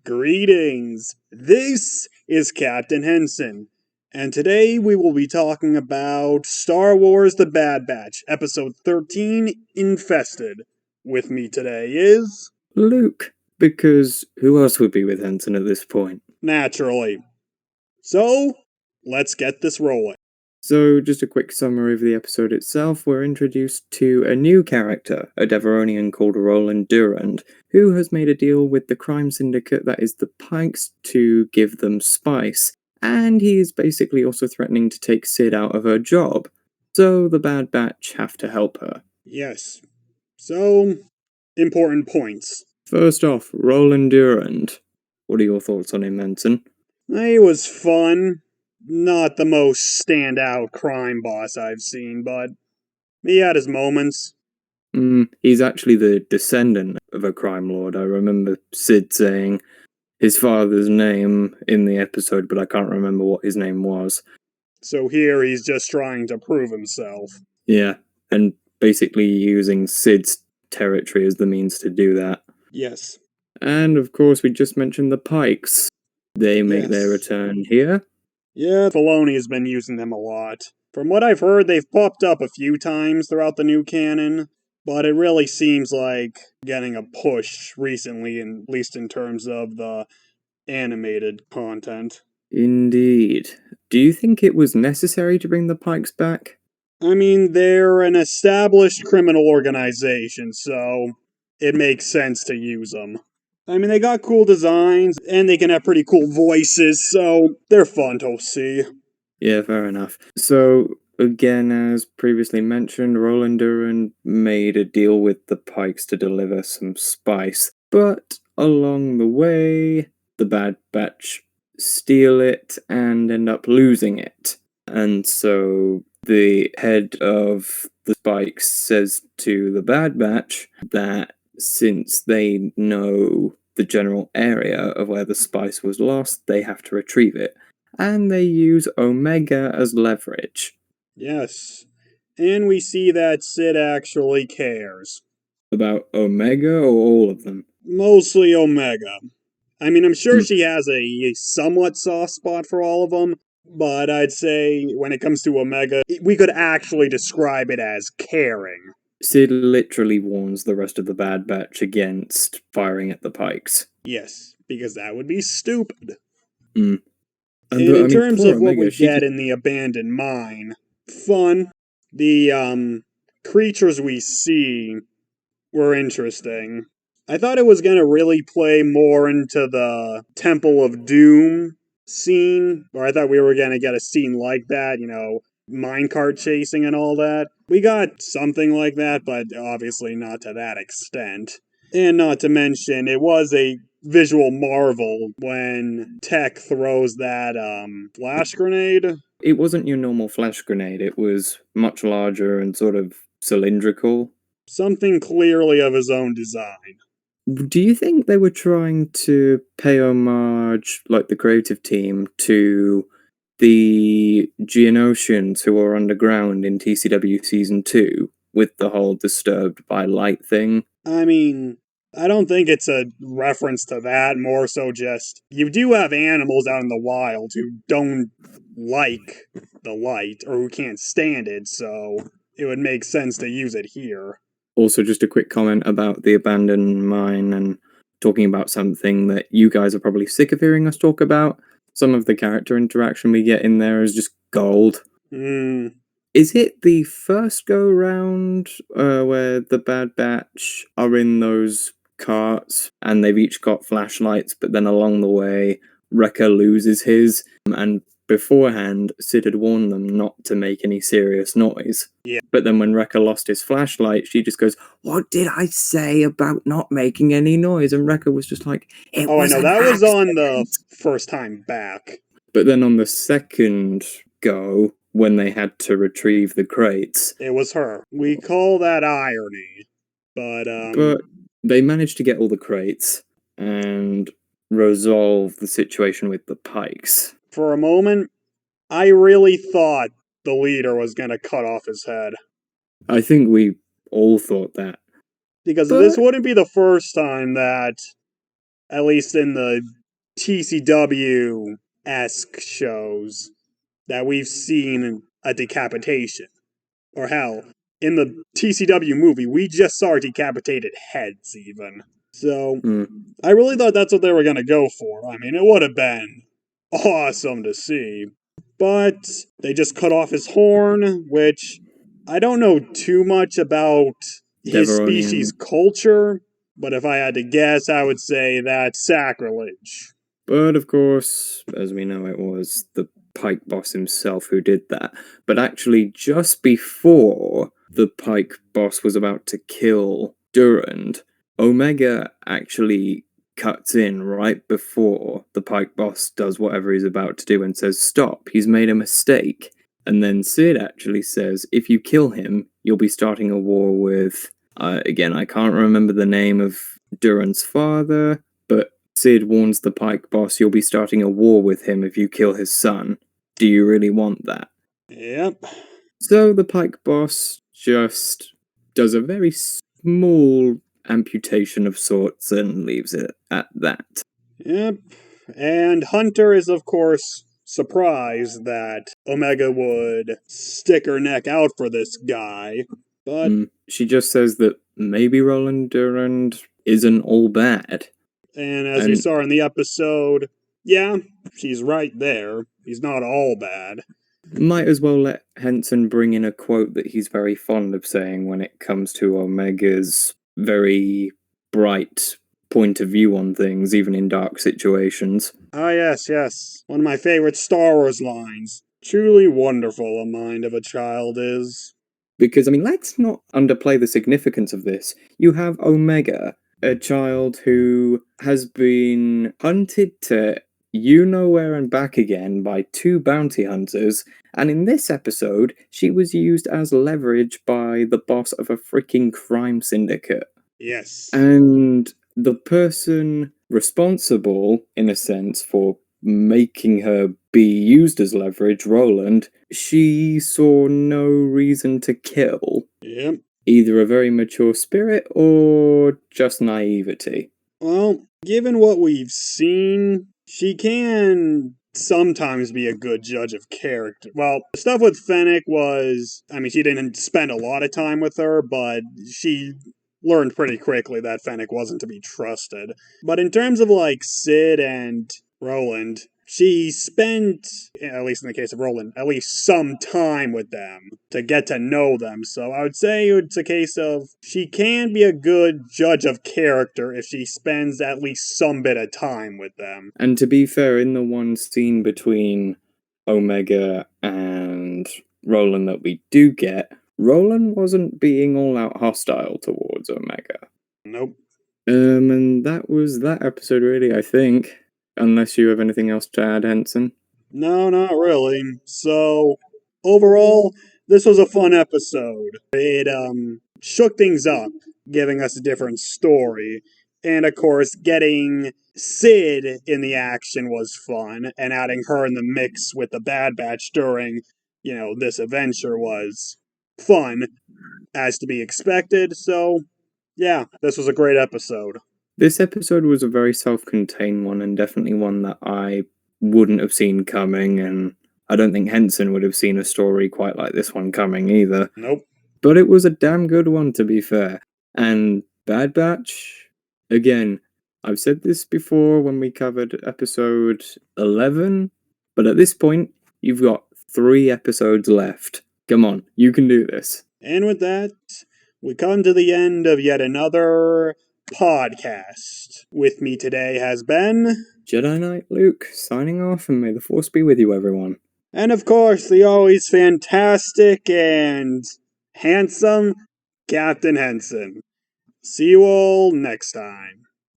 Greetings! This is Captain Henson, and today we will be talking about Star Wars The Bad Batch, Episode 13, Infested. With me today is... Luke, because who else would be with Henson at this point? Naturally. So, let's get this rolling. So, just a quick summary of the episode itself. We're introduced to a new character, a Deveronian called Roland Durand, who has made a deal with the crime syndicate that is the Pikes to give them spice, and he is basically also threatening to take Sid out of her job. So, the Bad Batch have to help her. Yes. So, important points. First off, Roland Durand. What are your thoughts on him, Henson? He was fun. Not the most standout crime boss I've seen, but he had his moments. He's actually the descendant of a crime lord. I remember Sid saying his father's name in the episode, but I can't remember what his name was. So here he's just trying to prove himself. Yeah, and basically using Sid's territory as the means to do that. Yes. And of course, we just mentioned the Pikes. They make their return here. Yeah, Filoni has been using them a lot. From what I've heard, they've popped up a few times throughout the new canon, but it really seems like getting a push recently, at least in terms of the animated content. Indeed. Do you think it was necessary to bring the Pikes back? I mean, they're an established criminal organization, so it makes sense to use them. I mean, they got cool designs, and they can have pretty cool voices, so they're fun to see. Yeah, fair enough. So, again, as previously mentioned, Roland Durand made a deal with the Pikes to deliver some spice, but along the way, the Bad Batch steal it and end up losing it. And so the head of the Pikes says to the Bad Batch that since they know the general area of where the spice was lost, they have to retrieve it. And they use Omega as leverage. Yes. And we see that Sid actually cares. About Omega or all of them? Mostly Omega. I mean, I'm sure she has a somewhat soft spot for all of them, but I'd say when it comes to Omega, we could actually describe it as caring. Sid literally warns the rest of the Bad Batch against firing at the Pikes. Yes, because that would be stupid. And in terms of what we get in the abandoned mine, fun. The creatures we see were interesting. I thought it was going to really play more into the Temple of Doom scene, or I thought we were going to get a scene like that, minecart chasing and all that. We got something like that, but obviously not to that extent. And not to mention, it was a visual marvel when Tech throws that flash grenade. It wasn't your normal flash grenade, it was much larger and sort of cylindrical. Something clearly of his own design. Do you think they were trying to pay homage, like the creative team, to the Geonosians who are underground in TCW Season 2 with the whole disturbed by light thing? I mean, I don't think it's a reference to that, more so just, you do have animals out in the wild who don't like the light, or who can't stand it, so it would make sense to use it here. Also, just a quick comment about the abandoned mine and talking about something that you guys are probably sick of hearing us talk about. Some of the character interaction we get in there is just gold. Is it the first go-round where the Bad Batch are in those carts and they've each got flashlights, but then along the way, Wrecker loses his, and beforehand, Sid had warned them not to make any serious noise. Yeah. But then when Wrecker lost his flashlight, she just goes, "What did I say about not making any noise?" And Wrecker was just like, "It was I know, that was on the first time back. But then on the second go, when they had to retrieve the crates, it was her. We call that irony. But they managed to get all the crates and resolve the situation with the Pikes. For a moment, I really thought the leader was going to cut off his head. I think we all thought that. Because this wouldn't be the first time that at least in the TCW-esque shows, that we've seen a decapitation. Or hell, in the TCW movie, we just saw decapitated heads, even. So, I really thought that's what they were gonna go for. I mean, it would have been awesome to see. But they just cut off his horn, which I don't know too much about his species' culture, but if I had to guess, I would say that's sacrilege. But of course, as we know, it was the Pike boss himself who did that. But actually, just before the Pike boss was about to kill Durand, Omega actually cuts in right before the Pike boss does whatever he's about to do and says, "Stop, he's made a mistake." And then Sid actually says, if you kill him, you'll be starting a war with, again, I can't remember the name of Durand's father, but Sid warns the Pike boss, you'll be starting a war with him if you kill his son. Do you really want that? Yep. So the Pike boss just does a very small amputation of sorts and leaves it at that. Yep. And Hunter is, of course, surprised that Omega would stick her neck out for this guy, but she just says that maybe Roland Durand isn't all bad. And as we saw in the episode, yeah, she's right there. He's not all bad. Might as well let Henson bring in a quote that he's very fond of saying when it comes to Omega's very bright point of view on things, even in dark situations. Ah, yes. One of my favorite Star Wars lines. Truly wonderful a mind of a child is. Because, I mean, let's not underplay the significance of this. You have Omega, a child who has been hunted to you-know-where and back again by 2 bounty hunters, and in this episode, she was used as leverage by the boss of a freaking crime syndicate. Yes. And the person responsible, in a sense, for making her be used as leverage, Roland, she saw no reason to kill. Yep. Either a very mature spirit or just naivety. Well, given what we've seen, she can sometimes be a good judge of character. Well, the stuff with Fennec was, I mean, she didn't spend a lot of time with her, but she learned pretty quickly that Fennec wasn't to be trusted. But in terms of, like, Sid and Roland, she spent, at least in the case of Roland, at least some time with them to get to know them. So I would say it's a case of she can be a good judge of character if she spends at least some bit of time with them. And to be fair, in the one scene between Omega and Roland that we do get, Roland wasn't being all out hostile towards Omega. Nope. And that was that episode, really, I think. Unless you have anything else to add, Henson? No, not really. So, overall, this was a fun episode. It, shook things up, giving us a different story. And, of course, getting Sid in the action was fun, and adding her in the mix with the Bad Batch during, this adventure was fun, as to be expected. So, yeah, this was a great episode. This episode was a very self-contained one, and definitely one that I wouldn't have seen coming, and I don't think Henson would have seen a story quite like this one coming either. Nope. But it was a damn good one, to be fair. And Bad Batch, again, I've said this before when we covered episode 11, but at this point, you've got 3 episodes left. Come on, you can do this. And with that, we come to the end of yet another podcast. With me today has been Jedi Knight Luke, signing off, and may the Force be with you, everyone. And of course, the always fantastic and handsome Captain Henson. See you all next time.